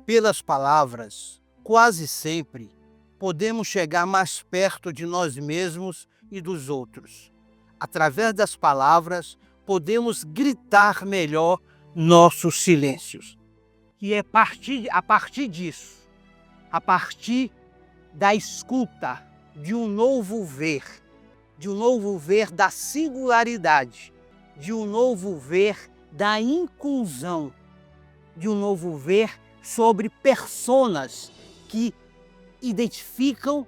Pelas palavras, quase sempre, podemos chegar mais perto de nós mesmos e dos outros. Através das palavras, podemos gritar melhor nossos silêncios. E é a partir disso, a partir da escuta, de um novo ver da singularidade, de um novo ver da inclusão, de um novo ver sobre personas que identificam,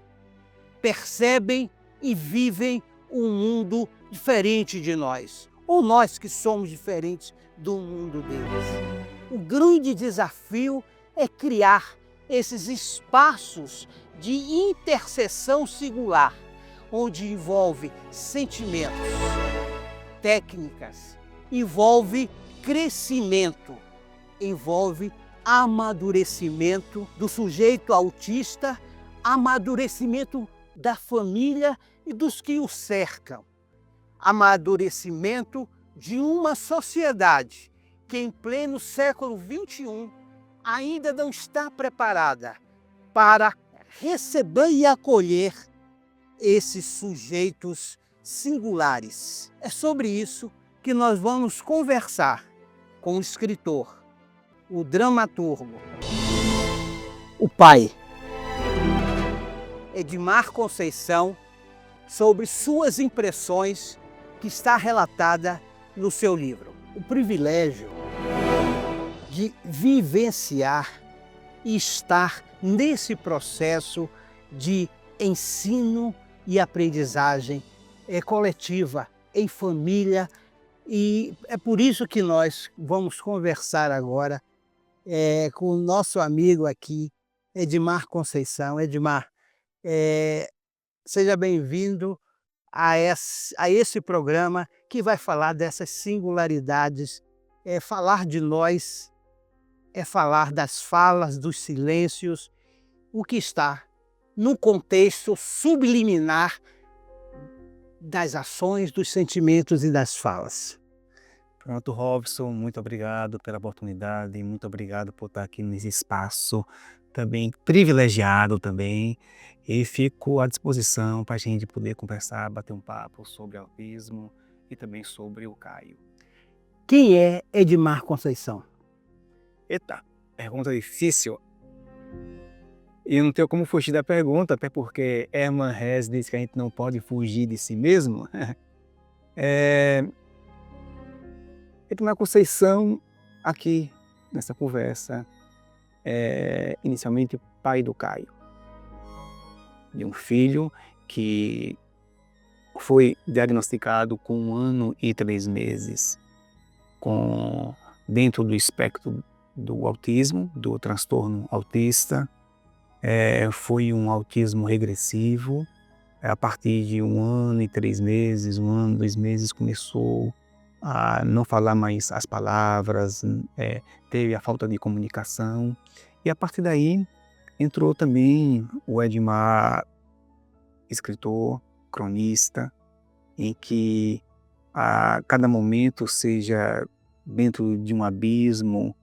percebem e vivem um mundo diferente de nós, ou nós que somos diferentes do mundo deles. O grande desafio é criar esses espaços de interseção singular, onde envolve sentimentos, técnicas, envolve crescimento, envolve amadurecimento do sujeito autista, amadurecimento da família e dos que o cercam, amadurecimento de uma sociedade que em pleno século XXI ainda não está preparada para receber e acolher esses sujeitos singulares. É sobre isso que nós vamos conversar com o escritor, o dramaturgo, o pai, Edmar Conceição, sobre suas impressões que está relatada no seu livro. O privilégio de vivenciar e estar nesse processo de ensino e aprendizagem coletiva, em família, e é por isso que nós vamos conversar agora com o nosso amigo aqui, Edmar Conceição. Edmar, seja bem-vindo a esse programa que vai falar dessas singularidades. Falar de nós é falar das falas, dos silêncios, o que está no contexto subliminar das ações, dos sentimentos e das falas. Pronto, Robson, muito obrigado pela oportunidade, muito obrigado por estar aqui nesse espaço também privilegiado também, e fico à disposição para a gente poder conversar, bater um papo sobre autismo e também sobre o Caio. Quem é Edmar Conceição? Eita, pergunta difícil. E não tenho como fugir da pergunta, até porque Hermann Hesse diz que a gente não pode fugir de si mesmo. Edmar Conceição, aqui nessa conversa, inicialmente pai do Caio, de um filho que foi diagnosticado com 1 ano e 3 meses, dentro do espectro do autismo, do transtorno autista. Foi um autismo regressivo. A partir de 1 ano e 3 meses, 1 ano, 2 meses, começou a não falar mais as palavras, teve a falta de comunicação. E a partir daí entrou também o Edmar, escritor, cronista, em que a cada momento, seja dentro de um abismo,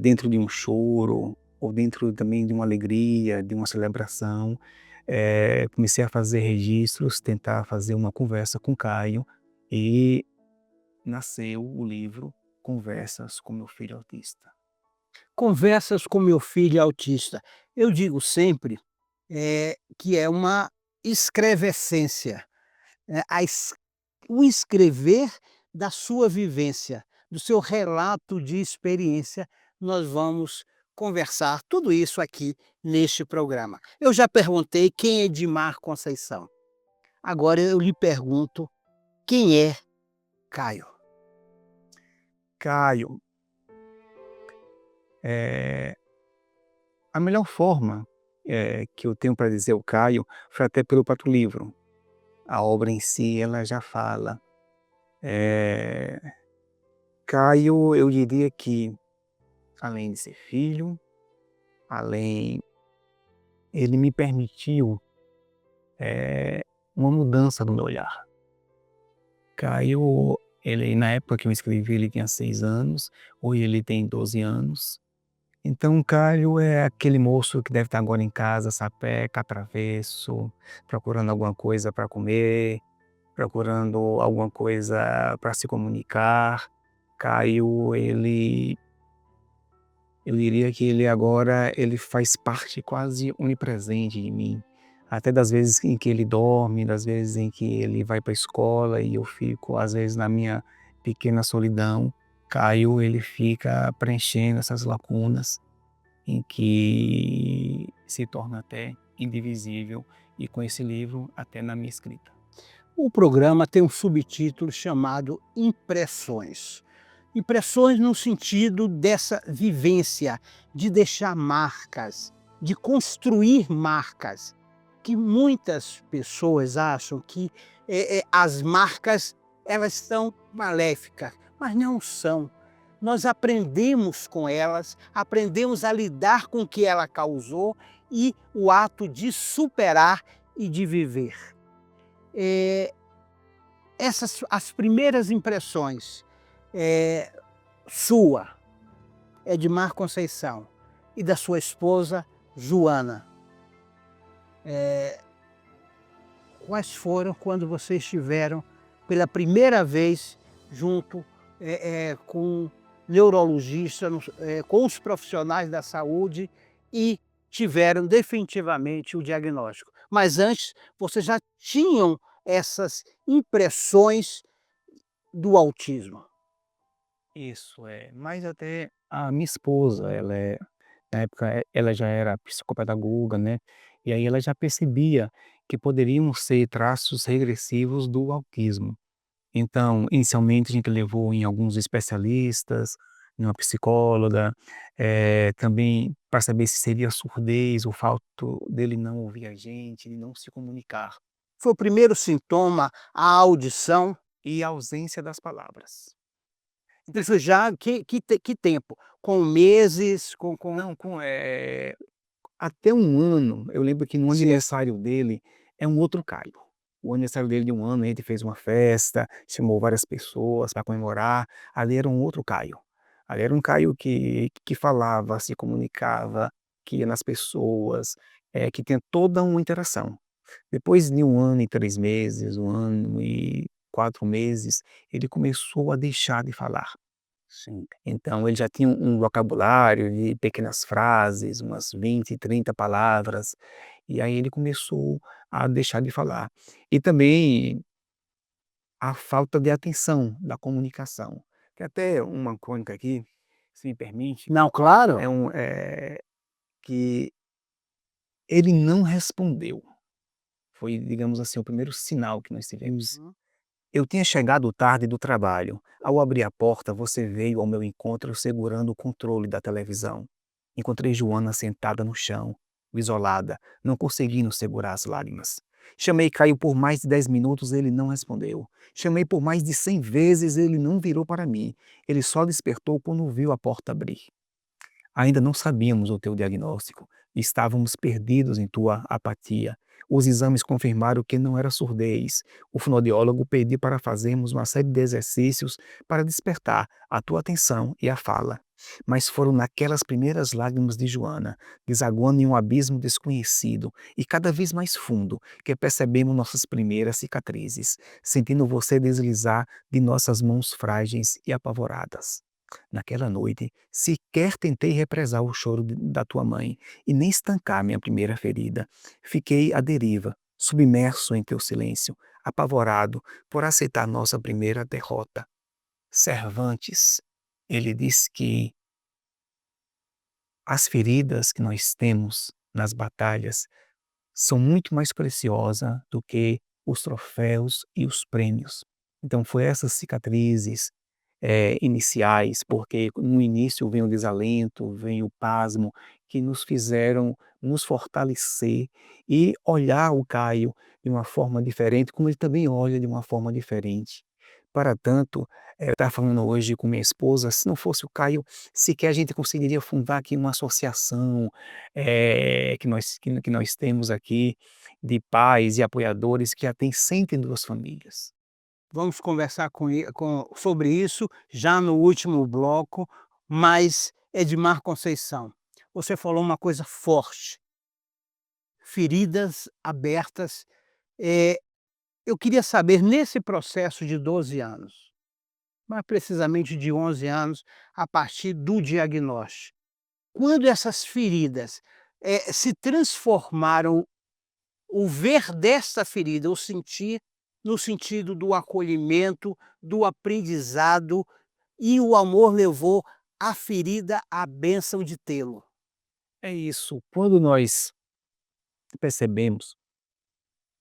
dentro de um choro, ou dentro também de uma alegria, de uma celebração, comecei a fazer registros, tentar fazer uma conversa com Caio, e nasceu o livro Conversas com Meu Filho Autista. Conversas com meu filho autista. Eu digo sempre que é uma escrevescência, o escrever da sua vivência, do seu relato de experiência. Nós vamos conversar tudo isso aqui neste programa. Eu já perguntei quem é Edmar Conceição. Agora eu lhe pergunto, quem é Caio? Caio, a melhor forma que eu tenho para dizer o Caio foi até pelo próprio livro. A obra em si, ela já fala. Caio, eu diria que, além de ser filho, ele me permitiu uma mudança no meu olhar. Caio, na época que eu escrevi, ele tinha 6 anos, hoje ele tem 12 anos. Então o Caio é aquele moço que deve estar agora em casa, sapeca, travesso, procurando alguma coisa para comer, procurando alguma coisa para se comunicar. Caio, eu diria que ele agora, ele faz parte quase onipresente de mim. Até das vezes em que ele dorme, das vezes em que ele vai para a escola e eu fico, às vezes, na minha pequena solidão, Caio, ele fica preenchendo essas lacunas em que se torna até indivisível, e com esse livro até na minha escrita. O programa tem um subtítulo chamado Impressões. Impressões no sentido dessa vivência, de deixar marcas, de construir marcas, que muitas pessoas acham que as marcas elas são maléficas, mas não são. Nós aprendemos com elas, aprendemos a lidar com o que ela causou e o ato de superar e de viver. As primeiras impressões sua, Edmar Conceição, e da sua esposa, Joana, quais foram quando vocês estiveram pela primeira vez junto com neurologista, com os profissionais da saúde e tiveram definitivamente o diagnóstico? Mas antes, vocês já tinham essas impressões do autismo? Isso, mas até a minha esposa, na época, ela já era psicopedagoga, né, e aí ela já percebia que poderiam ser traços regressivos do autismo. Então, inicialmente a gente levou em alguns especialistas, em uma psicóloga, também para saber se seria surdez, o fato dele não ouvir a gente, de não se comunicar, Foi o primeiro sintoma, a audição? e a ausência das palavras. Então isso já que tempo? Com meses, com Não, até um ano, eu lembro que no sim. aniversário dele, é um outro Caio. O aniversário dele de um ano, a gente fez uma festa, chamou várias pessoas para comemorar, ali era um outro Caio. Ali era um Caio que falava, se comunicava, que ia nas pessoas, que tinha toda uma interação. Depois de um ano e 3 meses, um ano e 4 meses, ele começou a deixar de falar. Sim. Então ele já tinha um vocabulário de pequenas frases, umas 20, 30 palavras, e aí ele começou a deixar de falar. E também a falta de atenção da comunicação. Tem até uma crônica aqui, se me permite, Não, claro. que ele não respondeu. Foi, digamos assim, o primeiro sinal que nós tivemos. Uhum. Eu tinha chegado tarde do trabalho. Ao abrir a porta, você veio ao meu encontro segurando o controle da televisão. Encontrei Joana sentada no chão, isolada, não conseguindo segurar as lágrimas. Chamei Caio por mais de 10 minutos, ele não respondeu. Chamei por mais de 100 vezes, ele não virou para mim. Ele só despertou quando viu a porta abrir. Ainda não sabíamos o teu diagnóstico. Estávamos perdidos em tua apatia. Os exames confirmaram que não era surdez. O fonoaudiólogo pediu para fazermos uma série de exercícios para despertar a tua atenção e a fala. Mas foram naquelas primeiras lágrimas de Joana, desaguando em um abismo desconhecido e cada vez mais fundo, que percebemos nossas primeiras cicatrizes, sentindo você deslizar de nossas mãos frágeis e apavoradas. Naquela noite, sequer tentei represar o choro da tua mãe e nem estancar minha primeira ferida. Fiquei à deriva, submerso em teu silêncio, apavorado por aceitar nossa primeira derrota. Cervantes, ele diz que as feridas que nós temos nas batalhas são muito mais preciosas do que os troféus e os prêmios. Então, foi essas cicatrizes iniciais, porque no início vem o desalento, vem o pasmo, que nos fizeram nos fortalecer e olhar o Caio de uma forma diferente, como ele também olha de uma forma diferente. Para tanto, eu estava falando hoje com minha esposa, se não fosse o Caio, sequer a gente conseguiria fundar aqui uma associação que nós temos aqui, de pais e apoiadores que já tem 102 famílias. Vamos conversar sobre isso já no último bloco, mas Edmar Conceição, você falou uma coisa forte, feridas abertas. Eh, eu queria saber, nesse processo de 12 anos, mais precisamente de 11 anos, a partir do diagnóstico, quando essas feridas, se transformaram, o ver dessa ferida, o sentir, no sentido do acolhimento, do aprendizado, e o amor levou a ferida à bênção de tê-lo. É isso, quando nós percebemos,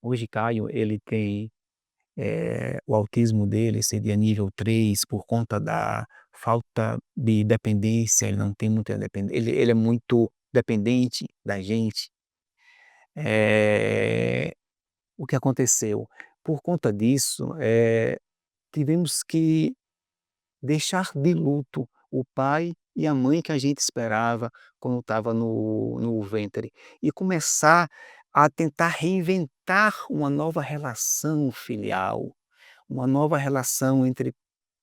hoje Caio ele tem, o autismo dele seria nível 3 por conta da falta de dependência, ele não tem muita ele é muito dependente da gente. Eh, o que aconteceu? Por conta disso, tivemos que deixar de luto o pai e a mãe que a gente esperava quando estava no ventre, e começar a tentar reinventar uma nova relação filial, uma nova relação entre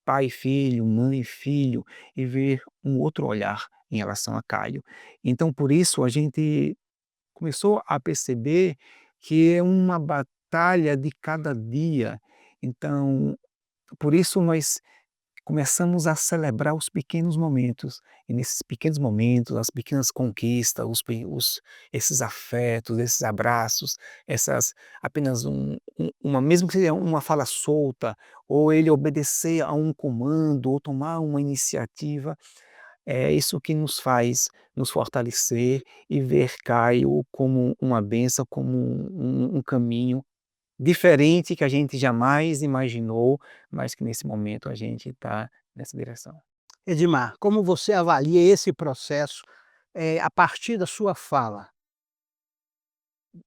pai e filho, mãe e filho, e ver um outro olhar em relação a Caio. Então por isso a gente começou a perceber que é uma batalha de cada dia. Então, por isso nós começamos a celebrar os pequenos momentos, e nesses pequenos momentos, as pequenas conquistas, esses afetos, esses abraços, essas apenas uma, mesmo que seja uma fala solta, ou ele obedecer a um comando, ou tomar uma iniciativa, é isso que nos faz nos fortalecer e ver Caio como uma bênção, como um caminho diferente que a gente jamais imaginou, mas que nesse momento a gente está nessa direção. Edmar, como você avalia esse processo, a partir da sua fala,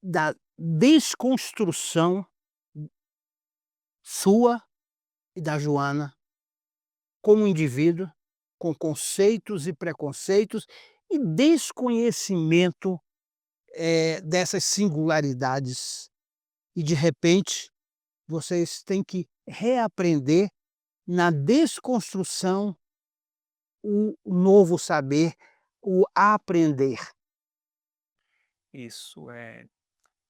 da desconstrução sua e da Joana, como indivíduo, com conceitos e preconceitos e desconhecimento, dessas singularidades, e de repente vocês têm que reaprender na desconstrução o novo saber, o aprender. Isso,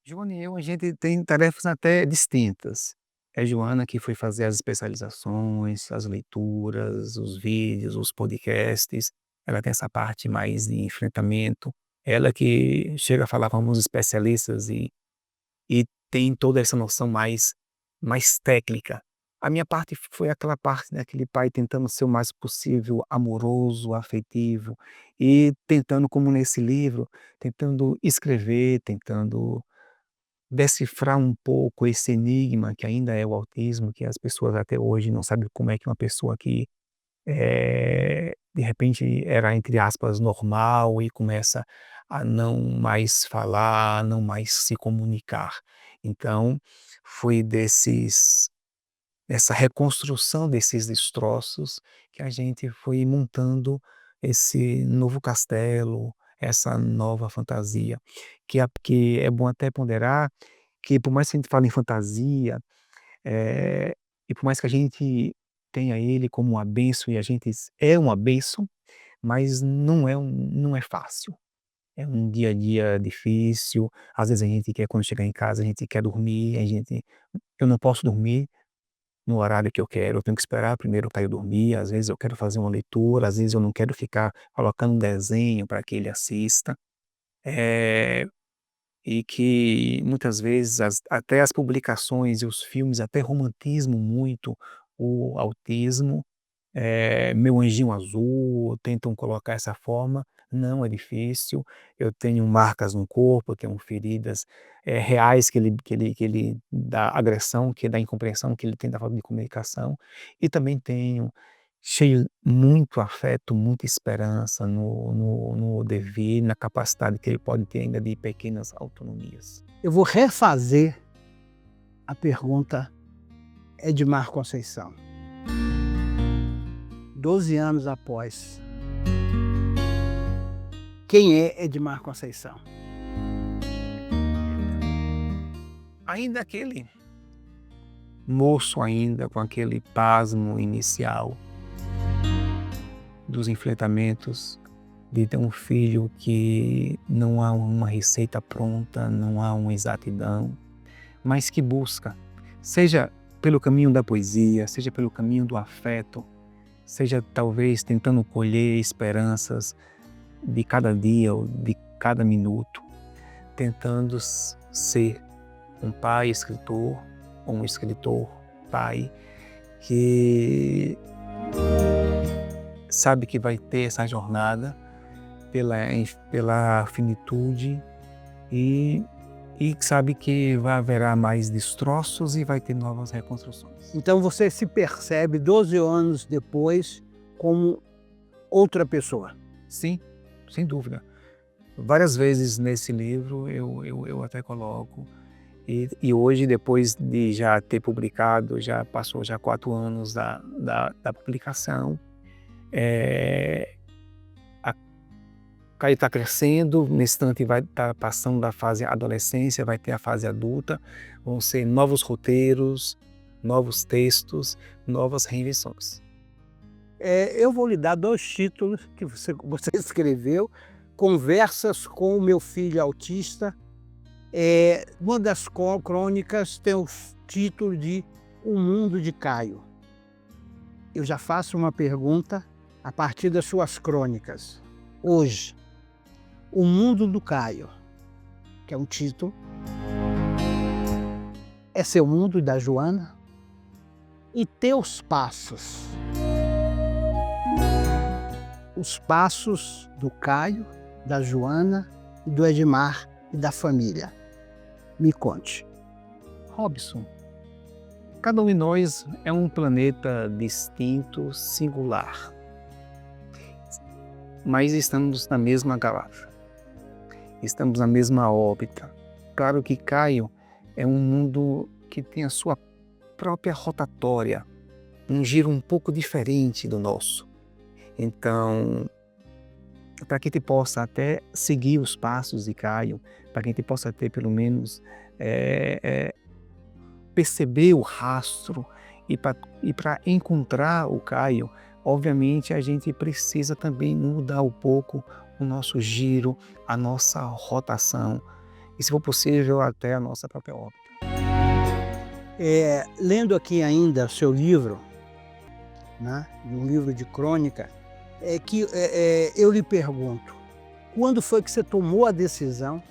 Joana e eu, a gente tem tarefas até distintas. É Joana que foi fazer as especializações, as leituras, os vídeos, os podcasts. Ela tem essa parte mais de enfrentamento. Ela que chega a falar com alguns especialistas e tem toda essa noção mais técnica. A minha parte foi aquela parte daquele pai tentando ser o mais possível amoroso, afetivo, e tentando, como nesse livro, tentando escrever, tentando decifrar um pouco esse enigma que ainda é o autismo, que as pessoas até hoje não sabem como é que uma pessoa que, de repente era, entre aspas, "normal" e começa a não mais falar, a não mais se comunicar. Então, foi dessa reconstrução desses destroços que a gente foi montando esse novo castelo, essa nova fantasia, que é bom até ponderar que por mais que a gente fale em fantasia, eh, e por mais que a gente tenha ele como uma bênção e a gente é uma bênção, mas não é fácil. É um dia a dia difícil, às vezes a gente quer, quando chegar em casa, a gente quer dormir, eu não posso dormir no horário que eu tenho que esperar primeiro o Caio dormir, às vezes eu quero fazer uma leitura, às vezes eu não quero ficar colocando um desenho para que ele assista. Eh, e que muitas vezes até as publicações e os filmes até romantizam muito o autismo, meu anjinho azul, tentam colocar essa forma, não é difícil, eu tenho marcas no corpo, eu tenho feridas, reais que ele da agressão, que da incompreensão que ele tem da falta de comunicação, e também tenho cheio muito afeto, muita esperança no dever, na capacidade que ele pode ter ainda de pequenas autonomias. Eu vou refazer a pergunta Edmar Conceição. 12 anos após, quem é Edmar Conceição? Ainda aquele moço ainda com aquele pasmo inicial dos enfrentamentos de ter um filho que não há uma receita pronta, não há uma exatidão, mas que busca, seja pelo caminho da poesia, seja pelo caminho do afeto, seja talvez tentando colher esperanças de cada dia ou de cada minuto, tentando ser um pai escritor ou um escritor pai que sabe que vai ter essa jornada pela finitude e sabe que haverá mais destroços e vai ter novas reconstruções. Então você se percebe 12 anos depois como outra pessoa. Sim, sem dúvida. Várias vezes nesse livro eu até coloco, e hoje, depois de já ter publicado, já passou 4 anos da publicação, Caio está crescendo, nesse instante vai estar passando da fase adolescência, vai ter a fase adulta, vão ser novos roteiros, novos textos, novas reinvenções. Eu vou lhe dar 2 títulos que você escreveu, Conversas com o Meu Filho Autista. Uma das crônicas tem o título de O Mundo de Caio. Eu já faço uma pergunta a partir das suas crônicas. Hoje, O Mundo do Caio, que é um título, é seu mundo da Joana? E teus passos? Os passos do Caio, da Joana e do Edmar e da família. Me conte. Robson, cada um de nós é um planeta distinto, singular, mas estamos na mesma galáxia, estamos na mesma órbita. Claro que Caio é um mundo que tem a sua própria rotatória, um giro um pouco diferente do nosso. Então, para que a gente possa até seguir os passos de Caio, para que a gente possa ter pelo menos perceber o rastro e para encontrar o Caio, obviamente a gente precisa também mudar um pouco o nosso giro, a nossa rotação e, se for possível, até a nossa própria órbita. Lendo aqui ainda o seu livro, né, um livro de crônica, eu lhe pergunto, quando foi que você tomou a decisão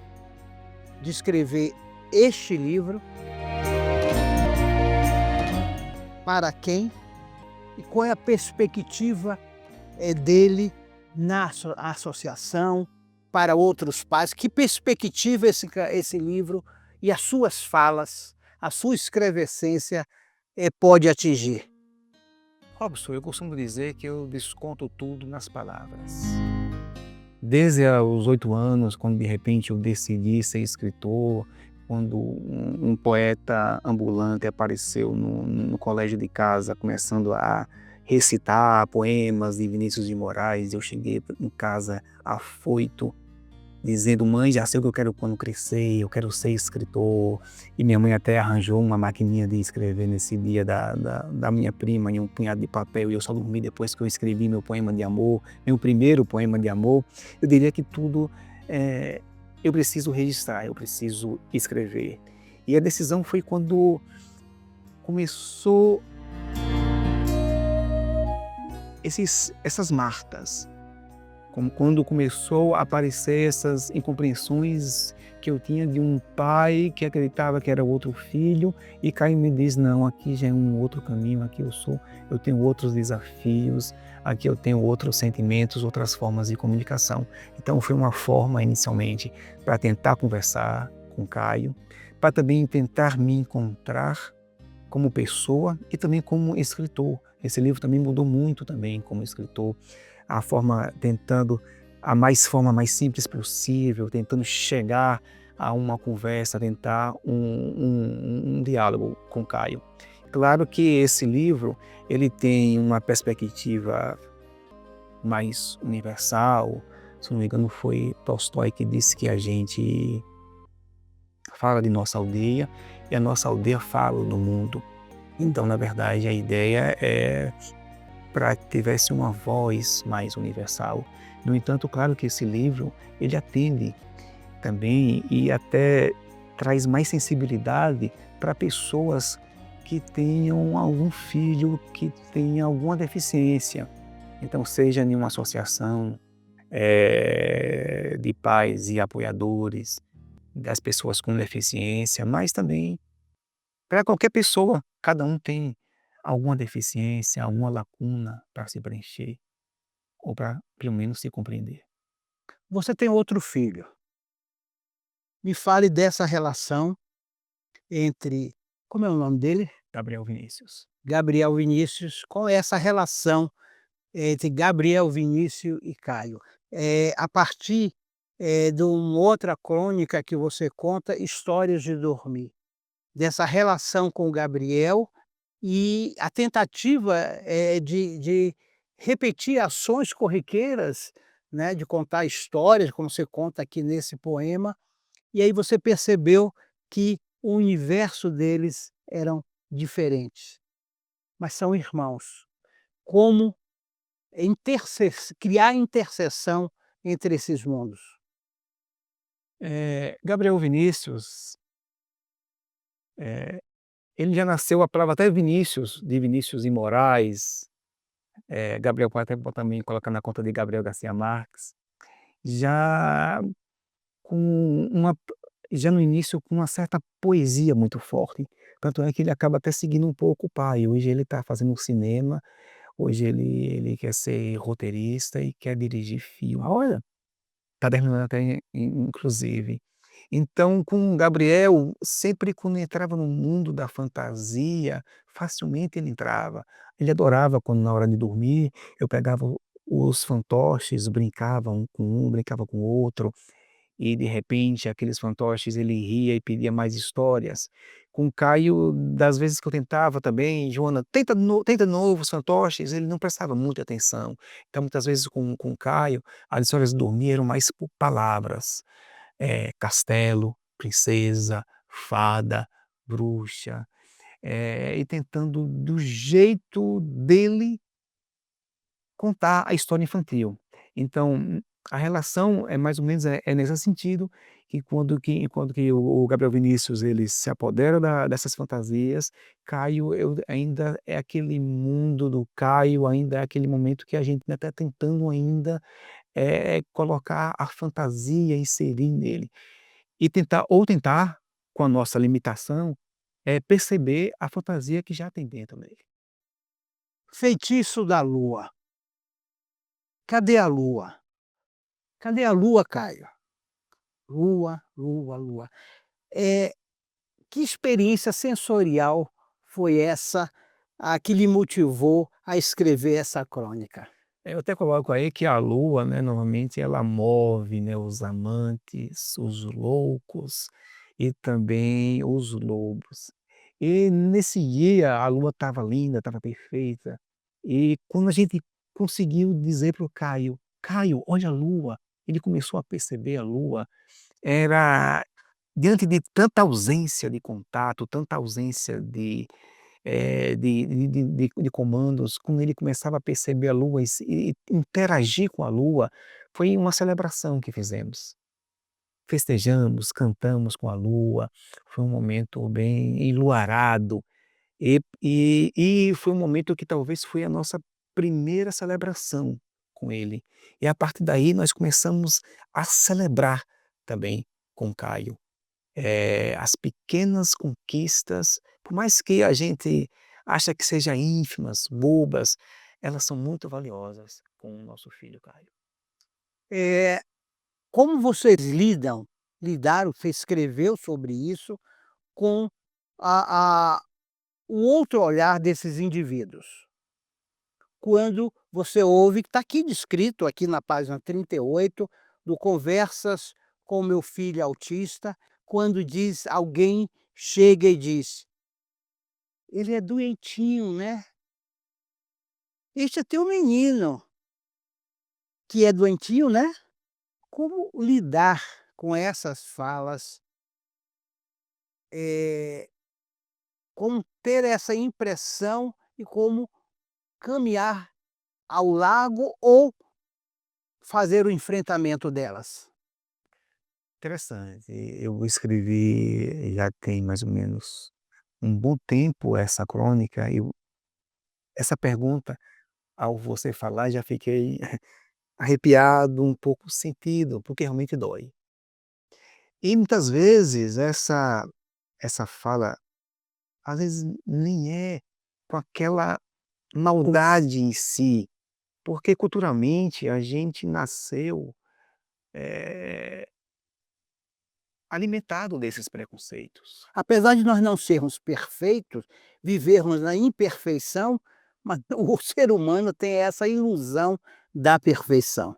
de escrever este livro? Para quem? E qual é a perspectiva dele na associação, para outros pais? Que perspectiva esse livro e as suas falas, a sua escrevescência pode atingir? Robson, eu costumo dizer que eu desconto tudo nas palavras. Desde os 8 anos, quando de repente eu decidi ser escritor, quando um poeta ambulante apareceu no colégio de casa, começando a recitar poemas de Vinícius de Moraes, eu cheguei em casa afoito, dizendo: mãe, já sei o que eu quero quando crescer, eu quero ser escritor. E minha mãe até arranjou uma maquininha de escrever nesse dia da minha prima em um punhado de papel, e eu só dormi depois que eu escrevi meu poema de amor, meu primeiro poema de amor. Eu diria que tudo eu preciso registrar, eu preciso escrever. E a decisão foi quando começou essas marcas, como quando começou a aparecer essas incompreensões que eu tinha de um pai que acreditava que era outro filho, e Caio me diz: não, aqui já é um outro caminho, aqui eu tenho outros desafios, aqui eu tenho outros sentimentos, outras formas de comunicação. Então foi uma forma inicialmente para tentar conversar com Caio, para também tentar me encontrar como pessoa e também como escritor. Esse livro também mudou muito também como escritor, a forma forma mais simples possível, tentando chegar a uma conversa, tentar um diálogo com Caio. Claro que esse livro ele tem uma perspectiva mais universal. Se não me engano, foi Tolstói que disse que a gente fala de nossa aldeia e a nossa aldeia fala do mundo. Então, na verdade, a ideia é para que tivesse uma voz mais universal No entanto, claro que esse livro, ele atende também e até traz mais sensibilidade para pessoas que tenham algum filho que tenha alguma deficiência. Então, seja em uma associação, de pais e apoiadores das pessoas com deficiência, mas também para qualquer pessoa, cada um tem alguma deficiência, alguma lacuna para se preencher ou para, pelo menos, se compreender. Você tem outro filho. Me fale dessa relação entre, como é o nome dele? Gabriel Vinícius. Gabriel Vinícius. Qual é essa relação entre Gabriel, Vinícius e Caio? A partir, de uma outra crônica que você conta, Histórias de Dormir, dessa relação com o Gabriel e a tentativa, de repetir ações corriqueiras, né, de contar histórias, como você conta aqui nesse poema, e aí você percebeu que o universo deles eram diferentes, mas são irmãos. Como criar interseção entre esses mundos. Gabriel Vinícius, eh, ele já nasceu a palavra até Vinícius, de Vinícius e Moraes, Gabriel pode até também colocar na conta de Gabriel Garcia Marques, já com uma já no início com uma certa poesia muito forte, tanto é que ele acaba até seguindo um pouco o pai, hoje ele está fazendo cinema, hoje ele quer ser roteirista e quer dirigir filme. Olha, está terminando até inclusive. Então, com o Gabriel, sempre quando entrava no mundo da fantasia, facilmente ele entrava. Ele adorava quando na hora de dormir, eu pegava os fantoches, brincava um com um, brincava com o outro, e de repente aqueles fantoches ele ria e pedia mais histórias. Com o Caio, das vezes que eu tentava também: "Joana, tenta de novo os fantoches", ele não prestava muita atenção. Então muitas vezes com o Caio, as histórias de dormir eram mais por palavras, castelo, princesa, fada, bruxa, e tentando do jeito dele contar a história infantil. Então, a relação é mais ou menos nesse sentido, que o Gabriel Vinícius ele se apodera dessas fantasias, Caio eu ainda é aquele mundo do Caio, ainda é aquele momento que a gente ainda está tentando ainda, colocar a fantasia, inserir nele. E tentar, com a nossa limitação, perceber a fantasia que já tem dentro dele. Feitiço da lua. Cadê a lua? Cadê a lua, Caio? Lua, lua, lua. Eh, que experiência sensorial foi essa, que lhe motivou a escrever essa crônica? Eu até coloco aí que a lua, né, normalmente ela move, né, os amantes, os loucos e também os lobos. E nesse dia a lua estava linda, estava perfeita, e quando a gente conseguiu dizer para o Caio: "Caio, olha a lua", ele começou a perceber a lua, era diante de tanta ausência de contato, tanta ausência de comandos, quando ele começava a perceber a lua e interagir com a lua, foi uma celebração que fizemos. Festejamos, cantamos com a lua, foi um momento bem enluarado, e foi um momento que talvez foi a nossa primeira celebração com ele. E a partir daí nós começamos a celebrar também com Caio. As pequenas conquistas, por mais que a gente acha que seja ínfimas, bobas, elas são muito valiosas com o nosso filho Caio. Eh, como vocês lidaram, você escreveu sobre isso, com a o outro olhar desses indivíduos? Quando você ouve, que está aqui descrito, aqui na página 38 do Conversas com meu filho autista, quando diz alguém chega e diz: "Ele é doentinho, né? Este é teu menino, que é doentinho, né?" Como lidar com essas falas, eh, como ter essa impressão e como caminhar ao lago ou fazer o enfrentamento delas? Interessante. Eu escrevi já tem mais ou menos um bom tempo essa crônica e essa pergunta, ao você falar, já fiquei arrepiado, um pouco sentido, porque realmente dói. E muitas vezes essa fala, às vezes nem é com aquela maldade em si, porque culturalmente a gente nasceu, eh, alimentado desses preconceitos. Apesar de nós não sermos perfeitos, vivermos na imperfeição, mas o ser humano tem essa ilusão da perfeição.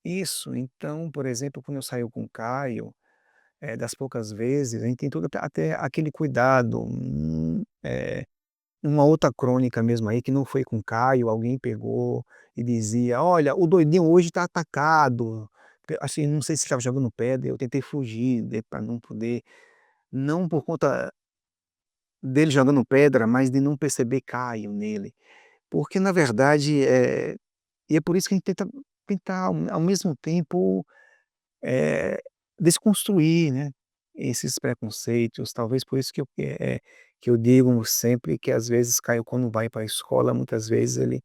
Isso, então, por exemplo, quando eu saio com o Caio, das poucas vezes, a gente tem todo até aquele cuidado, uma outra crônica mesmo aí que não foi com o Caio, alguém pegou e dizia: "Olha, o doidinho hoje está atacado", assim, não sei se estava jogando pedra, eu tentei fugir, para não poder, não por conta dele jogando pedra, mas de não perceber Caio nele. Porque na verdade, e é por isso que a gente tenta ao mesmo tempo, eh, desconstruir, né, esses preconceitos, talvez por isso que eu digo sempre que às vezes Caio quando vai para a escola, muitas vezes ele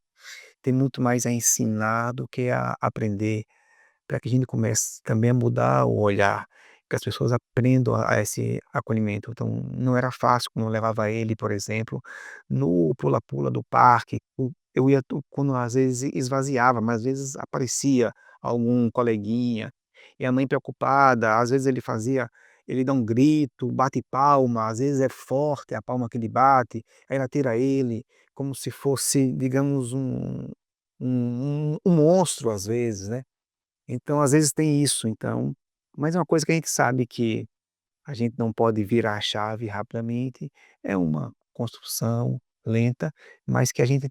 tem muito mais a ensinar do que a aprender, para que a gente comece também a mudar o olhar, que as pessoas aprendam a esse acolhimento. Então, não era fácil quando eu levava ele, por exemplo, no pula-pula do parque, eu ia quando às vezes esvaziava, mas às vezes aparecia algum coleguinha, e a mãe preocupada, às vezes ele dá um grito, bate palma, às vezes é forte a palma que ele bate, aí ela tira ele, como se fosse, digamos, um monstro às vezes, né. Então, às vezes tem isso, então, mas é uma coisa que a gente sabe que a gente não pode virar a chave rapidamente, é uma construção lenta, mas que a gente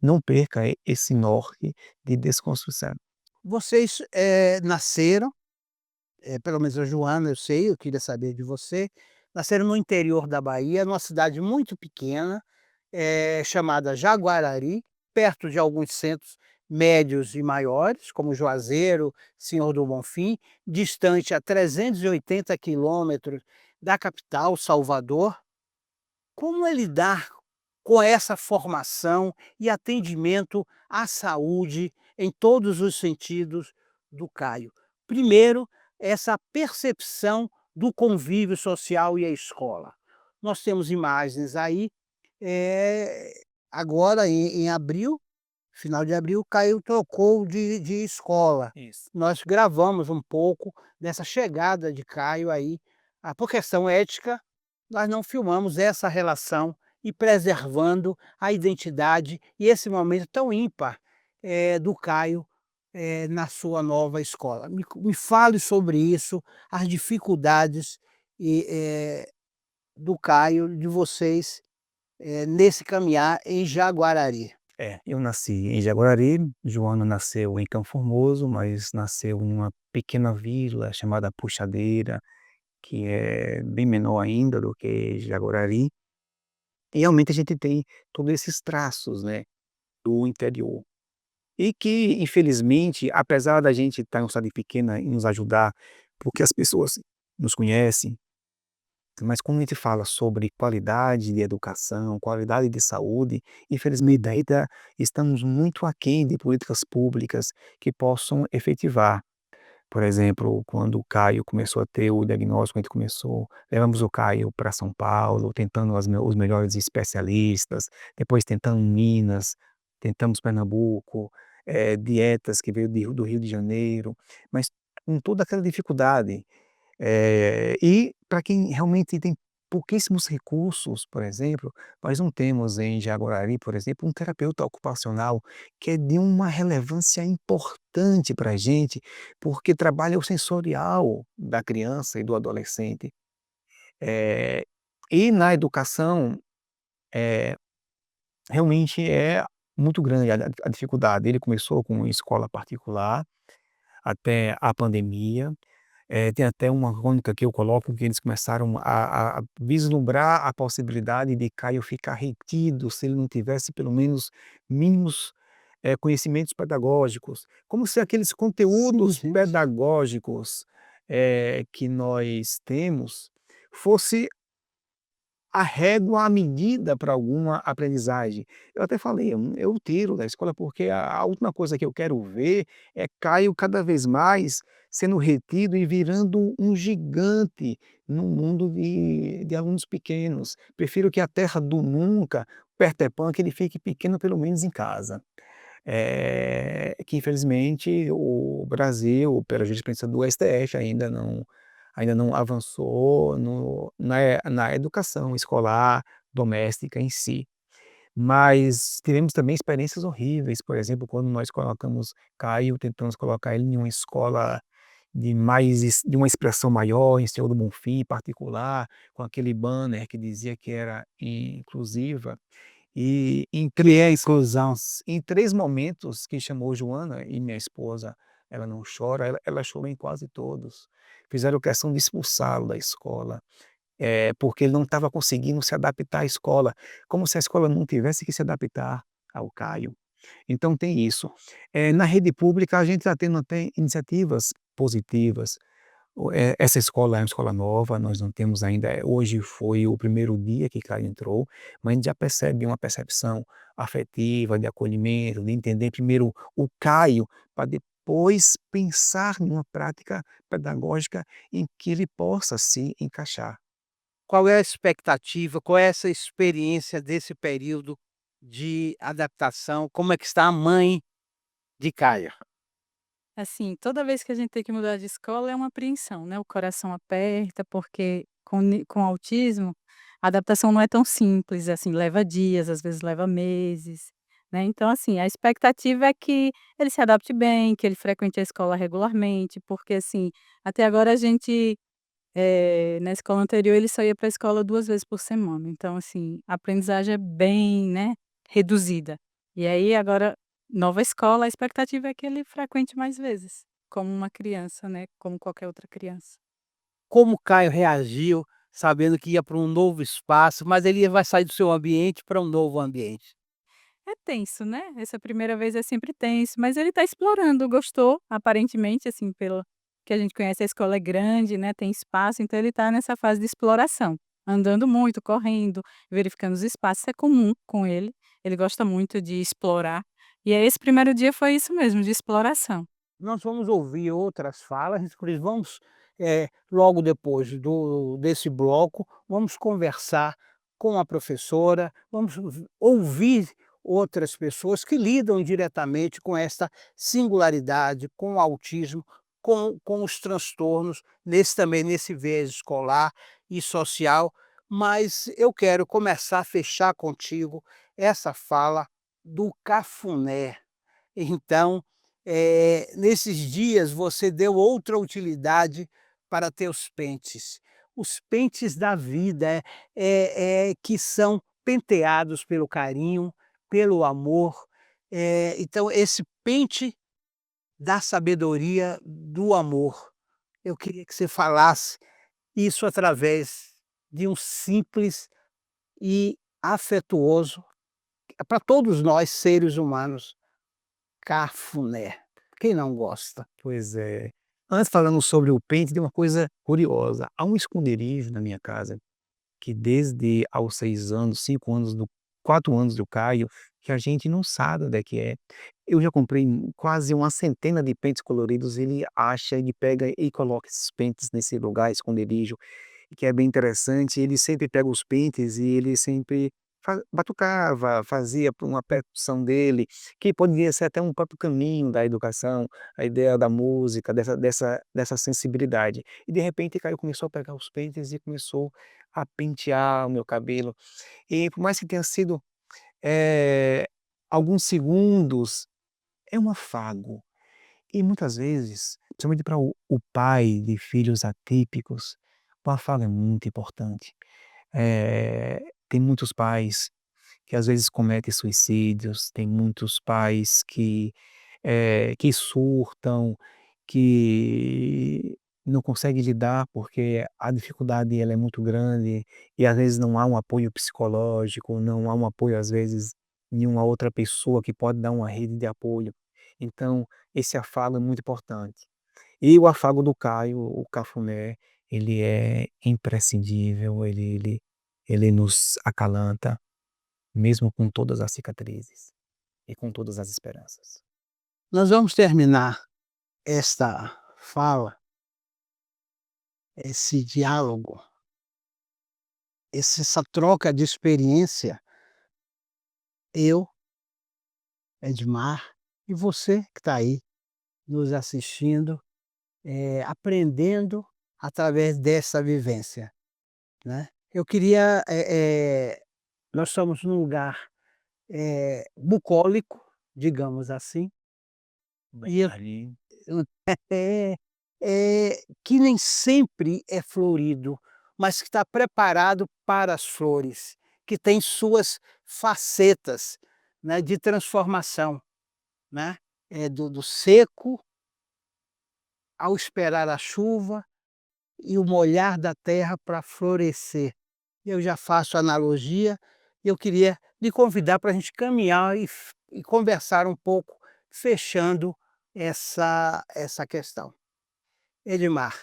não perca esse norte de desconstrução. Vocês, nasceram, pelo menos a Joana, eu sei, eu queria saber de você, nasceram no interior da Bahia, numa cidade muito pequena, chamada Jaguarari, perto de alguns centros médios e maiores, como Juazeiro, Senhor do Bonfim, distante a 380 quilômetros da capital, Salvador. Como é lidar com essa formação e atendimento à saúde em todos os sentidos do Caio? Primeiro, essa percepção do convívio social e a escola. Nós temos imagens aí, agora em abril, final de abril, Caio trocou de escola. Isso. Nós gravamos um pouco dessa chegada de Caio aí, por questão ética, nós não filmamos essa relação e preservando a identidade e esse momento tão ímpar, do Caio, na sua nova escola. Me fale sobre isso, as dificuldades e, do Caio, de vocês, nesse caminhar em Jaguarari. É, eu nasci em Jaguarari, Joana nasceu em Campo Formoso, mas nasceu em uma pequena vila chamada Puxadeira, que é bem menor ainda do que Jaguarari, e realmente a gente tem todos esses traços, né, do interior. E que infelizmente, apesar da gente estar em uma cidade pequena e nos ajudar, porque as pessoas nos conhecem, mas quando a gente fala sobre qualidade de educação, qualidade de saúde, infelizmente ainda estamos muito aquém de políticas públicas que possam efetivar. Por exemplo, quando o Caio começou a ter o diagnóstico, a gente começou levamos o Caio para São Paulo, tentando os melhores especialistas, depois tentando Minas, tentamos Pernambuco, dietas que veio do Rio de Janeiro, mas com toda aquela dificuldade. E para quem realmente tem pouquíssimos recursos, por exemplo, nós não temos em Jaguarari, por exemplo, um terapeuta ocupacional que é de uma relevância importante para a gente, porque trabalha o sensorial da criança e do adolescente. Eh, e na educação, eh, realmente é muito grande a dificuldade. Ele começou com escola particular até a pandemia. Tem até uma crônica que eu coloco que eles começaram a vislumbrar a possibilidade de Caio ficar retido se ele não tivesse pelo menos mínimos, conhecimentos pedagógicos, como se aqueles Sim, conteúdos sim. pedagógicos, que nós temos, fosse a régua, a medida para alguma aprendizagem. Eu até falei, eu tiro da escola, porque a última coisa que eu quero ver é Caio cada vez mais sendo retido e virando um gigante no mundo de alunos pequenos. Prefiro que a terra do nunca, Peter Pan, que ele fique pequeno pelo menos em casa. Que infelizmente o Brasil, pela jurisprudência do STF, ainda não avançou na educação escolar doméstica em si. Mas tivemos também experiências horríveis, por exemplo, quando nós colocamos Caio, tentamos colocar ele em uma escola de uma expressão maior, em Senhor do Bonfim, particular, com aquele banner que dizia que era inclusiva. E em Que é a 3 inclusão. em 3 momentos que chamou Joana e minha esposa, ela não chora, ela chorou em quase todos. Fizeram questão de expulsá-lo da escola, porque ele não estava conseguindo se adaptar à escola, como se a escola não tivesse que se adaptar ao Caio. Então tem isso. Na rede pública a gente está tendo até iniciativas positivas. Essa escola é uma escola nova, nós não temos ainda, hoje foi o primeiro dia que Caio entrou, mas a gente já percebe uma percepção afetiva, de acolhimento, de entender primeiro o Caio, para depois pensar numa prática pedagógica em que ele possa se encaixar. Qual é a expectativa, qual é essa experiência desse período de adaptação? Como é que está a mãe de Caia? Assim, toda vez que a gente tem que mudar de escola é uma apreensão, né, o coração aperta, porque com autismo, a adaptação não é tão simples, assim, leva dias, às vezes leva meses, né, então assim, a expectativa é que ele se adapte bem, que ele frequente a escola regularmente, porque assim, até agora a gente, na escola anterior ele só ia para a escola 2 vezes por semana, então assim, a aprendizagem é bem, né, reduzida. E aí agora, nova escola, a expectativa é que ele frequente mais vezes, como uma criança, né, como qualquer outra criança. Como Caio reagiu sabendo que ia para um novo espaço, mas ele vai sair do seu ambiente para um novo ambiente? É tenso, né, essa primeira vez é sempre tenso, mas ele está explorando, gostou, aparentemente, assim, pelo que a gente conhece, a escola é grande, né, tem espaço, então ele está nessa fase de exploração, andando muito, correndo, verificando os espaços, isso é comum com ele gosta muito de explorar, e aí esse primeiro dia foi isso mesmo, de exploração. Nós vamos ouvir outras falas, inclusive vamos, logo depois desse bloco, vamos conversar com a professora, vamos ouvir outras pessoas que lidam diretamente com essa singularidade, com o autismo, com os transtornos, nesse viés escolar e social. Mas eu quero começar a fechar contigo essa fala do cafuné. Então, nesses dias você deu outra utilidade para teus pentes. Os pentes da vida, que são penteados pelo carinho, pelo amor. Então esse pente da sabedoria, do amor. Eu queria que você falasse isso através de um simples e afetuoso, para todos nós seres humanos, cafuné. Quem não gosta? Pois é. Antes, falando sobre o pente, tem uma coisa curiosa, há um esconderijo na minha casa que desde aos 6 anos, 5 anos do 4 anos do Caio, que a gente não sabe onde é que é. Eu já comprei quase uma centena de pentes coloridos, ele acha, ele pega e coloca esses pentes nesse lugar, esconderijo, que é bem interessante. Ele sempre pega os pentes e ele sempre batucava, fazia uma percussão dele, que poderia ser até um próprio caminho da educação, a ideia da música, dessa sensibilidade. E de repente Caio começou a pegar os pentes e começou a pentear o meu cabelo. E por mais que tenha sido, eh, alguns segundos, é um afago. E muitas vezes, principalmente para o pai de filhos atípicos, o afago é muito importante. Tem muitos pais que às vezes cometem suicídios, tem muitos pais que surtam, que não conseguem lidar porque a dificuldade ela é muito grande e às vezes não há um apoio psicológico, não há um apoio às vezes em uma outra pessoa que pode dar uma rede de apoio. Então, esse afago é muito importante. E o afago do Caio, o cafuné, ele é imprescindível, ele nos acalanta, mesmo com todas as cicatrizes e com todas as esperanças. Nós vamos terminar esta fala, esse diálogo, essa troca de experiência, eu, Edmar, e você que está aí nos assistindo, aprendendo através dessa vivência, né. Eu queria, nós estamos num lugar, bucólico, digamos assim, Bem e eu ali. é, que nem sempre é florido, mas que está preparado para as flores, que tem suas facetas, né, de transformação, né, do seco ao esperar a chuva e o molhar da terra para florescer. Eu já faço analogia, e eu queria lhe convidar para a gente caminhar e conversar um pouco, fechando essa questão. Edmar,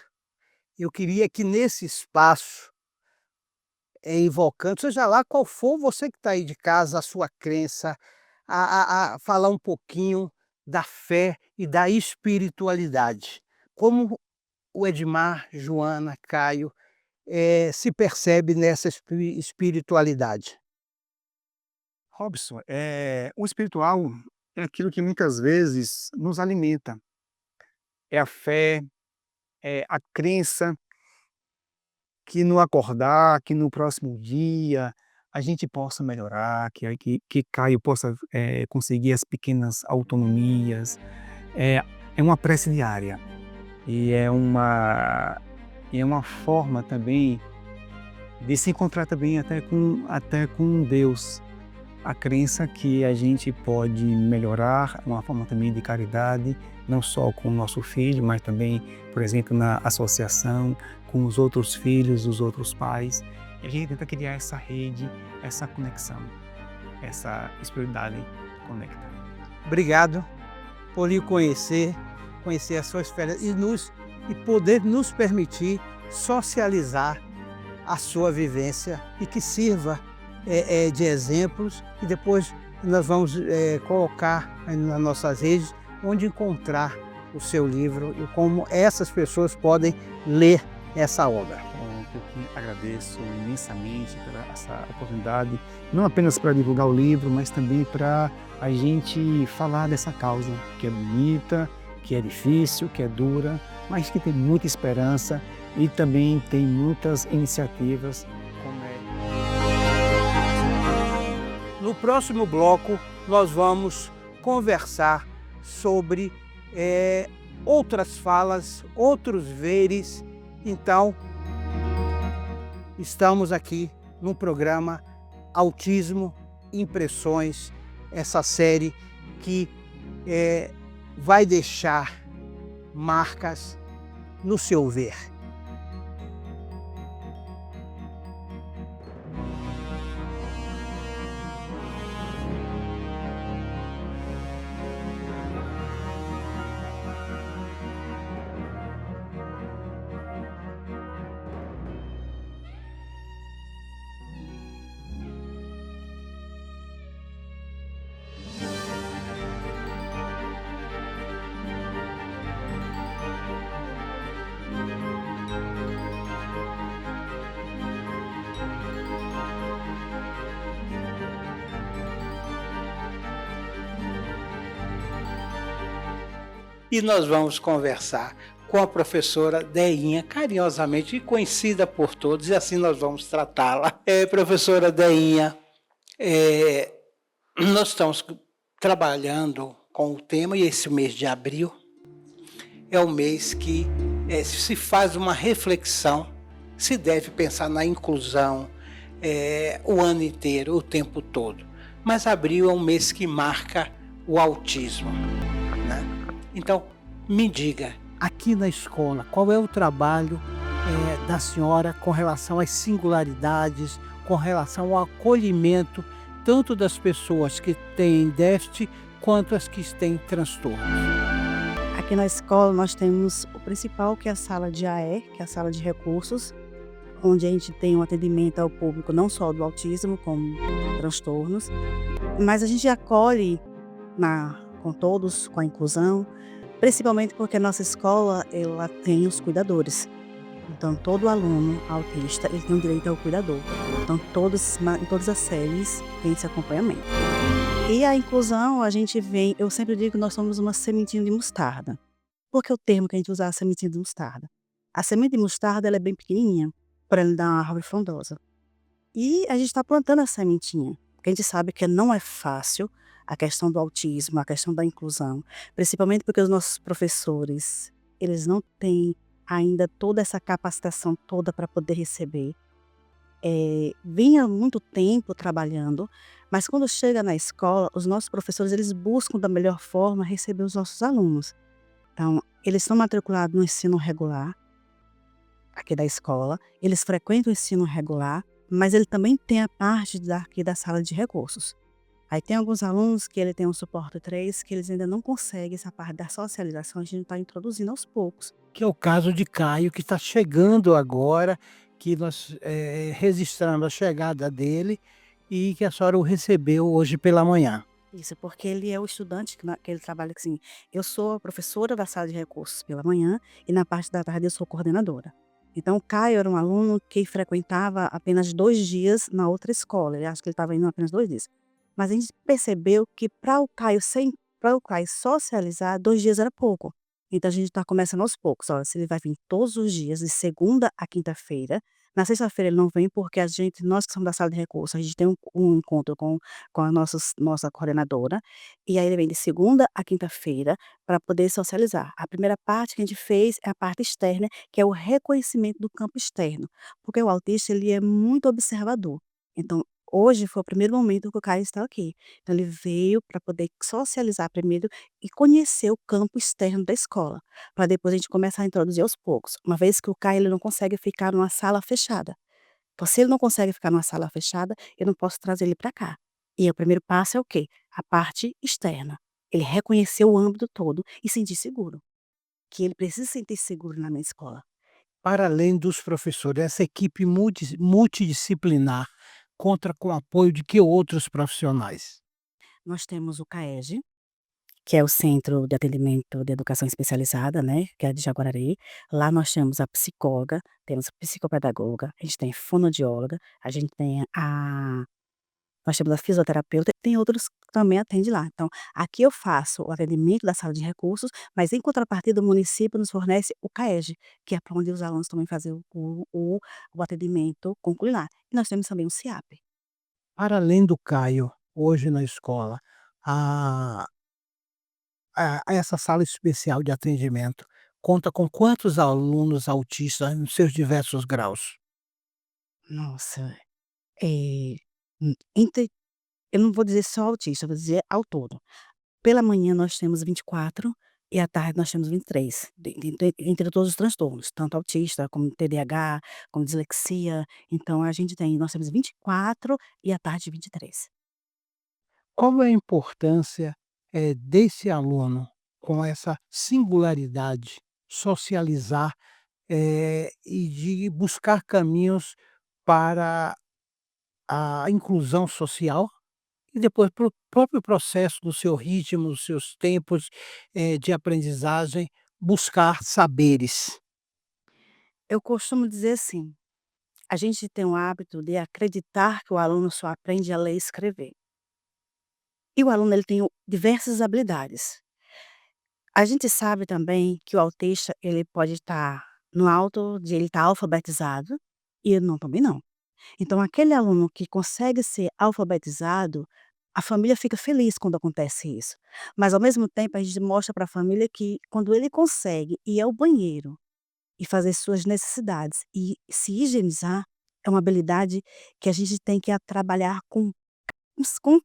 eu queria que nesse espaço, invocando, seja lá qual for você que está aí de casa, a sua crença, a falar um pouquinho da fé e da espiritualidade. Como o Edmar, Joana, Caio, se percebe nessa espiritualidade? Robson, o espiritual é aquilo que muitas vezes nos alimenta. É a fé, é a crença que no acordar, que no próximo dia a gente possa melhorar, que Caio possa, conseguir as pequenas autonomias. É é uma prece diária e é uma forma também de se encontrar também até com Deus. A crença que a gente pode melhorar, uma forma também de caridade, não só com o nosso filho, mas também, por exemplo, na associação, com os outros filhos, os outros pais. E a gente tenta criar essa rede, essa conexão, essa espiritualidade conecta. Obrigado por lhe conhecer, conhecer a sua esfera e poder nos permitir socializar a sua vivência e que sirva de exemplos, e depois nós vamos colocar aí nas nossas redes onde encontrar o seu livro e como essas pessoas podem ler essa obra. Eu que agradeço imensamente pela essa oportunidade, não apenas para divulgar o livro, mas também para a gente falar dessa causa que é bonita, que é difícil, que é dura, mas que tem muita esperança e também tem muitas iniciativas como No próximo bloco, nós vamos conversar sobre outras falas, outros veres. Então, estamos aqui no programa Autismo, Impressões, essa série que vai deixar marcas no seu ver. E nós vamos conversar com a professora Deinha, carinhosamente conhecida por todos, e assim nós vamos tratá-la. Professora Deinha, nós estamos trabalhando com o tema, e esse mês de abril é o mês que se faz uma reflexão, se deve pensar na inclusão o ano inteiro, o tempo todo. Mas abril é um mês que marca o autismo, né? Então, me diga, aqui na escola, qual é o trabalho da senhora com relação às singularidades, com relação ao acolhimento tanto das pessoas que têm déficit quanto as que têm transtornos? Aqui na escola nós temos o principal, que é a sala de AE, que é a sala de recursos, onde a gente tem um atendimento ao público não só do autismo, como transtornos, mas a gente acolhe com todos, com a inclusão, principalmente porque a nossa escola ela tem os cuidadores. Então todo aluno autista ele tem o direito ao cuidador. Então em todas as séries tem esse acompanhamento. E a inclusão a gente vem, eu sempre digo que nós somos uma sementinha de mostarda. Por que o termo que a gente usa é a sementinha de mostarda? A semente de mostarda ela é bem pequenininha, para ela dar uma árvore frondosa. E a gente está plantando a sementinha, porque a gente sabe que não é fácil a questão do autismo, a questão da inclusão, principalmente porque os nossos professores, eles não têm ainda toda essa capacitação toda para poder receber. Vinha muito tempo trabalhando, mas quando chega na escola, os nossos professores eles buscam da melhor forma receber os nossos alunos. Então, eles estão matriculados no ensino regular, aqui da escola, eles frequentam o ensino regular, mas ele também tem a parte aqui da sala de recursos. Aí tem alguns alunos que ele tem um suporte 3, que eles ainda não conseguem essa parte da socialização, a gente está introduzindo aos poucos. Que é o caso de Caio, que está chegando agora, que nós registramos a chegada dele e que a senhora o recebeu hoje pela manhã. Isso, porque ele é o estudante que ele trabalha assim. Eu sou a professora da sala de recursos pela manhã e na parte da tarde eu sou coordenadora. Então, o Caio era um aluno que frequentava apenas 2 dias na outra escola. Ele acho que ele estava indo apenas 2 dias. Mas a gente percebeu que para o Caio socializar, 2 dias era pouco. Então a gente está começando aos poucos. Olha, se ele vai vir todos os dias, de segunda a quinta-feira. Na sexta-feira ele não vem porque nós que somos da sala de recursos, a gente tem um encontro com a nossa coordenadora. E aí ele vem de segunda a quinta-feira para poder socializar. A primeira parte que a gente fez é a parte externa, que é o reconhecimento do campo externo. Porque o autista ele é muito observador. Então, hoje foi o primeiro momento que o Caio está aqui. Então ele veio para poder socializar primeiro e conhecer o campo externo da escola, para depois a gente começar a introduzir aos poucos, uma vez que o Caio ele não consegue ficar numa sala fechada. Então se ele não consegue ficar numa sala fechada, eu não posso trazer ele para cá. E o primeiro passo é o quê? A parte externa. Ele reconhecer o âmbito todo e sentir seguro, que ele precisa se sentir seguro na minha escola. Para além dos professores, essa equipe multidisciplinar conta com o apoio de que outros profissionais? Nós temos o CAEG, que é o Centro de Atendimento de Educação Especializada, né, que é de Jaguarari. Lá nós temos a psicóloga, temos a psicopedagoga, a gente tem fonoaudióloga, a gente tem nós temos a fisioterapeuta, tem outros que também atende lá. Então, aqui eu faço o atendimento da sala de recursos, mas em contrapartida o município nos fornece o CAEG, que é para onde os alunos também fazem o atendimento concluir lá. E nós temos também o CIAP. Para além do Caio, hoje na escola, a essa sala especial de atendimento conta com quantos alunos autistas nos seus diversos graus? Nossa, eh, entre eu não vou dizer só autista, eu vou dizer ao todo. Pela manhã nós temos 24 e à tarde nós temos 23, entre todos os transtornos, tanto autista como TDAH, como dislexia. Então nós temos 24 e à tarde 23. Qual é a importância, desse aluno com essa singularidade socializar, e de buscar caminhos para a inclusão social e depois para o próprio processo do seu ritmo, dos seus tempos, de aprendizagem, buscar saberes? Eu costumo dizer assim, a gente tem o hábito de acreditar que o aluno só aprende a ler e escrever. E o aluno ele tem diversas habilidades. A gente sabe também que o autista ele pode estar no alto de ele estar alfabetizado, e não também não. Então aquele aluno que consegue ser alfabetizado, a família fica feliz quando acontece isso. Mas ao mesmo tempo a gente mostra para a família que quando ele consegue ir ao banheiro e fazer suas necessidades e se higienizar, é uma habilidade que a gente tem que trabalhar com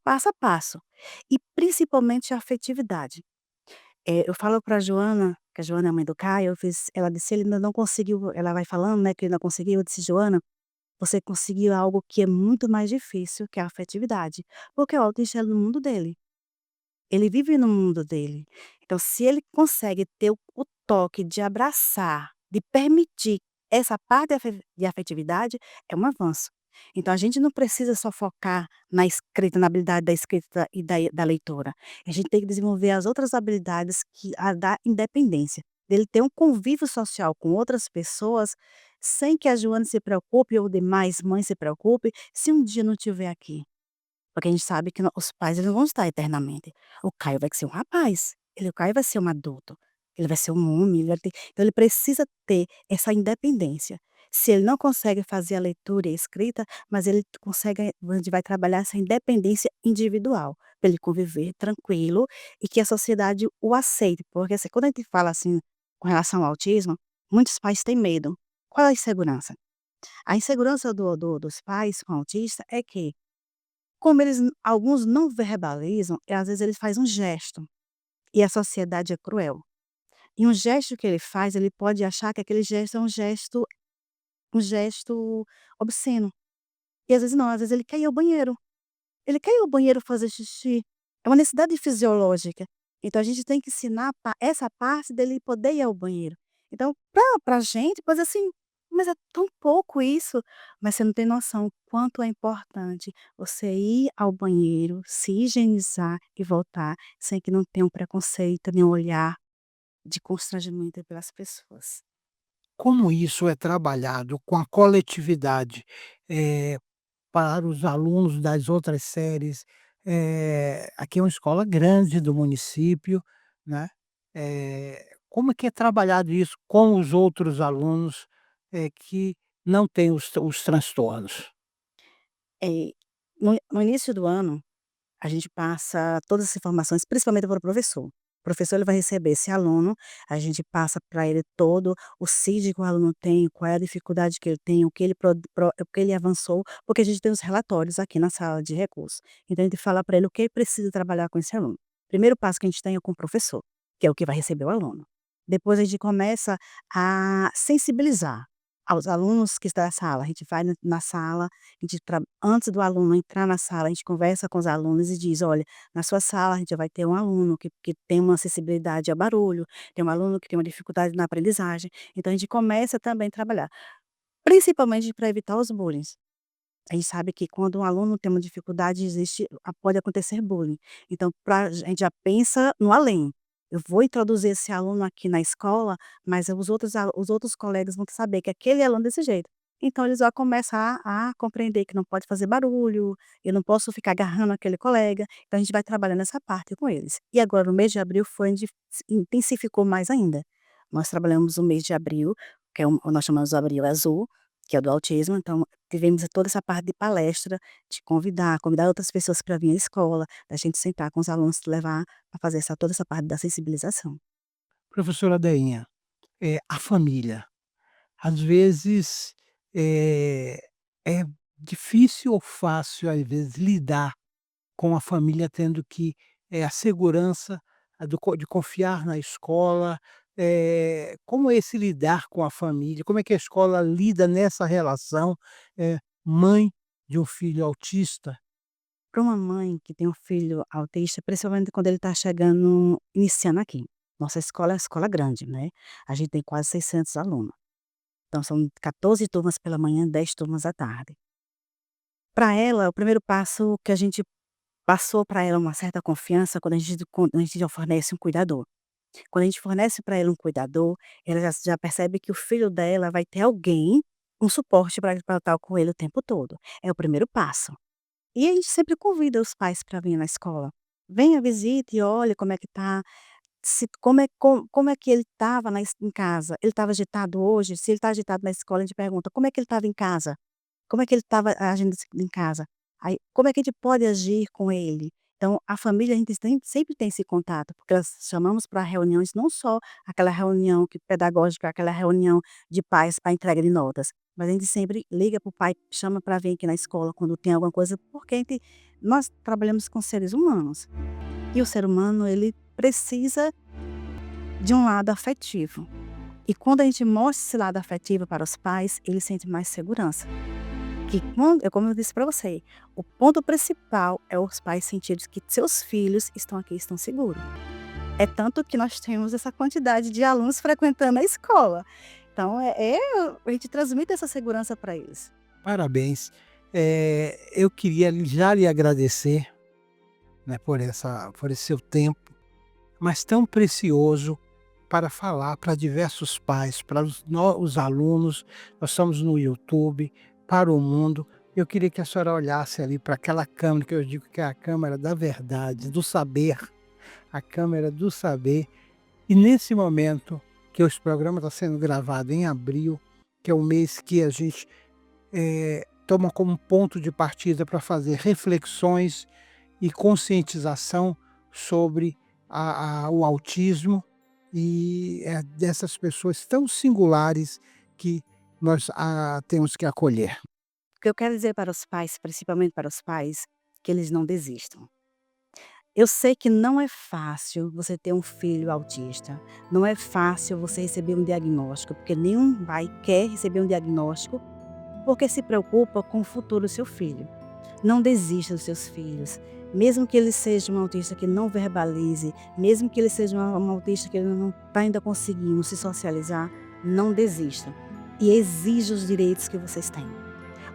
passo a passo, e principalmente a afetividade. Eu falo pra Joana, que a Joana é a mãe do Caio, ela disse: "Ele ainda não conseguiu", ela vai falando, né, que ele não conseguiu, eu disse: "Joana, você conseguiu algo que é muito mais difícil, que é a afetividade, porque o autista é no mundo dele. Ele vive no mundo dele. Então, se ele consegue ter o toque de abraçar, de permitir essa parte de afetividade, é um avanço. Então, a gente não precisa só focar na escrita, na habilidade da escrita e da leitura. A gente tem que desenvolver as outras habilidades que a da independência, dele ter um convívio social com outras pessoas, sem que a Joana se preocupe ou demais mães se preocupe, se um dia não estiver aqui. Porque a gente sabe que os pais eles não vão estar eternamente. O Caio vai ser um rapaz, o Caio vai ser um adulto, ele vai ser um homem, ele vai ter então ele precisa ter essa independência. Se ele não consegue fazer a leitura e a escrita, mas ele consegue a gente vai trabalhar essa independência individual, para ele conviver tranquilo e que a sociedade o aceite, porque assim, quando a gente fala assim, com relação ao autismo, muitos pais têm medo. Qual é a insegurança? A insegurança dos pais com autista é que como alguns não verbalizam, e às vezes ele faz um gesto, e a sociedade é cruel. E um gesto que ele faz, ele pode achar que aquele gesto é um gesto obsceno. E às vezes não, às vezes ele quer ir ao banheiro. Ele quer ir ao banheiro fazer xixi. É uma necessidade fisiológica. Então a gente tem que ensinar essa parte dele poder ir ao banheiro. Então, pra gente, pode ser assim, mas é tão pouco isso. Mas você não tem noção o quanto é importante você ir ao banheiro, se higienizar e voltar, sem que não tenha um preconceito, nem um olhar de constrangimento pelas pessoas. Como isso é trabalhado com a coletividade, eh, para os alunos das outras séries? Aqui é uma escola grande do município, né, como é que é trabalhado isso com os outros alunos, que não têm os transtornos? Eh, no início do ano, a gente passa todas as informações, principalmente para o professor. O professor ele vai receber esse aluno, a gente passa para ele todo o CID que o aluno tem, qual é a dificuldade que ele tem, o que ele avançou, porque a gente tem os relatórios aqui na sala de recursos. Então a gente fala para ele o que ele precisa trabalhar com esse aluno. Primeiro passo que a gente tem é com o professor, que é o que vai receber o aluno. Depois a gente começa a sensibilizar aos alunos que estão na sala. A gente vai na sala, a gente antes do aluno entrar na sala, a gente conversa com os alunos e diz: "Olha, na sua sala a gente vai ter um aluno que tem uma acessibilidade a barulho, tem um aluno que tem uma dificuldade na aprendizagem". Então a gente começa também a trabalhar, principalmente para evitar os bullying. A gente sabe que quando um aluno tem uma dificuldade, pode acontecer bullying. Então a gente já pensa no além. Eu vou introduzir esse aluno aqui na escola, mas os outros colegas vão saber que aquele aluno é desse jeito. Então eles vão começar a compreender que não pode fazer barulho, eu não posso ficar agarrando aquele colega, então a gente vai trabalhando essa parte com eles. E agora no mês de abril foi onde intensificou mais ainda. Nós trabalhamos o mês de abril, que é nós chamamos o Abril Azul, que é o do autismo, então tivemos toda essa parte de palestra, de convidar outras pessoas para vir à escola, da gente sentar com os alunos, levar para fazer toda essa parte da sensibilização. Professora Deinha, a família, às vezes, eh, é difícil ou fácil, às vezes, lidar com a família tendo que, a segurança de confiar na escola, como é esse lidar com a família? Como é que a escola lida nessa relação, mãe de um filho autista? Para uma mãe que tem um filho autista, principalmente quando ele está chegando, iniciando aqui. Nossa escola é uma escola grande, né? A gente tem quase 600 alunos. Então são 14 turmas pela manhã, 10 turmas à tarde. Para ela, o primeiro passo que a gente passou para ela uma certa confiança quando a gente já fornece um cuidador. Quando a gente fornece para ela um cuidador, ela já percebe que o filho dela vai ter alguém, um suporte para estar com ele o tempo todo. É o primeiro passo. E a gente sempre convida os pais para vir na escola. Venha, visite e olhe como é que tá, se como é que ele estava em casa. Ele estava agitado hoje? Se ele está agitado na escola, a gente pergunta: "Como é que ele estava em casa? Como é que ele estava agindo em casa? Aí, como é que a gente pode agir com ele?". Então, a família, a gente sempre tem esse contato, porque nós chamamos para reuniões, não só aquela reunião pedagógica, aquela reunião de pais para entrega de notas, mas a gente sempre liga para o pai, chama para vir aqui na escola quando tem alguma coisa, porque nós trabalhamos com seres humanos. E o ser humano, ele precisa de um lado afetivo. E quando a gente mostra esse lado afetivo para os pais, eles sentem mais segurança. Que, como eu disse para você, o ponto principal é os pais sentirem que seus filhos estão aqui, estão seguros. É tanto que nós temos essa quantidade de alunos frequentando a escola. Então, a gente transmite essa segurança para eles. Parabéns. Eu queria já lhe agradecer, né, por esse seu tempo, mas tão precioso para falar para diversos pais, para os alunos. Nós estamos no YouTube, para o mundo. Eu queria que a senhora olhasse ali para aquela câmera, que eu digo que é a câmera da verdade, do saber, a câmera do saber. E nesse momento que esse programa está sendo gravado em abril, que é o mês que a gente toma como ponto de partida para fazer reflexões e conscientização sobre o autismo, e é dessas pessoas tão singulares que nós temos que acolher. O que eu quero dizer para os pais, principalmente para os pais, que eles não desistam. Eu sei que não é fácil você ter um filho autista, não é fácil você receber um diagnóstico, porque nenhum pai quer receber um diagnóstico, porque se preocupa com o futuro do seu filho. Não desista dos seus filhos, mesmo que ele seja um autista que não verbalize, mesmo que ele seja um autista que não está ainda conseguindo se socializar, não desista. E exija os direitos que vocês têm.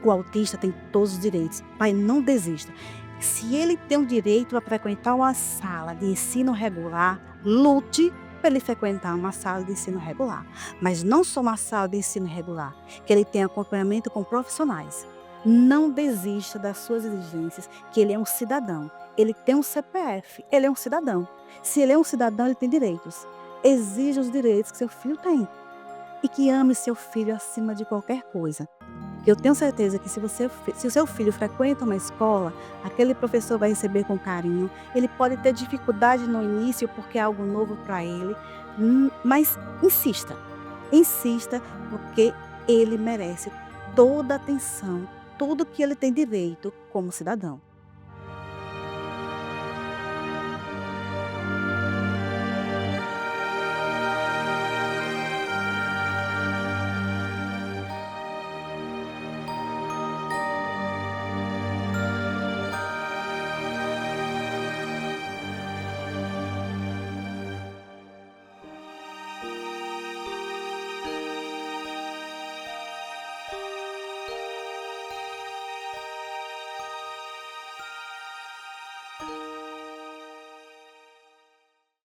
O autista tem todos os direitos. Pai, não desista. Se ele tem o direito a frequentar uma sala de ensino regular, lute para ele frequentar uma sala de ensino regular. Mas não só uma sala de ensino regular, que ele tenha acompanhamento com profissionais. Não desista das suas exigências, que ele é um cidadão. Ele tem um CPF, ele é um cidadão. Se ele é um cidadão, ele tem direitos. Exija os direitos que seu filho tem. E que ame seu filho acima de qualquer coisa. Eu tenho certeza que se o seu filho frequenta uma escola, aquele professor vai receber com carinho. Ele pode ter dificuldade no início porque é algo novo para ele, mas insista. Insista, porque ele merece toda a atenção, tudo que ele tem direito como cidadão.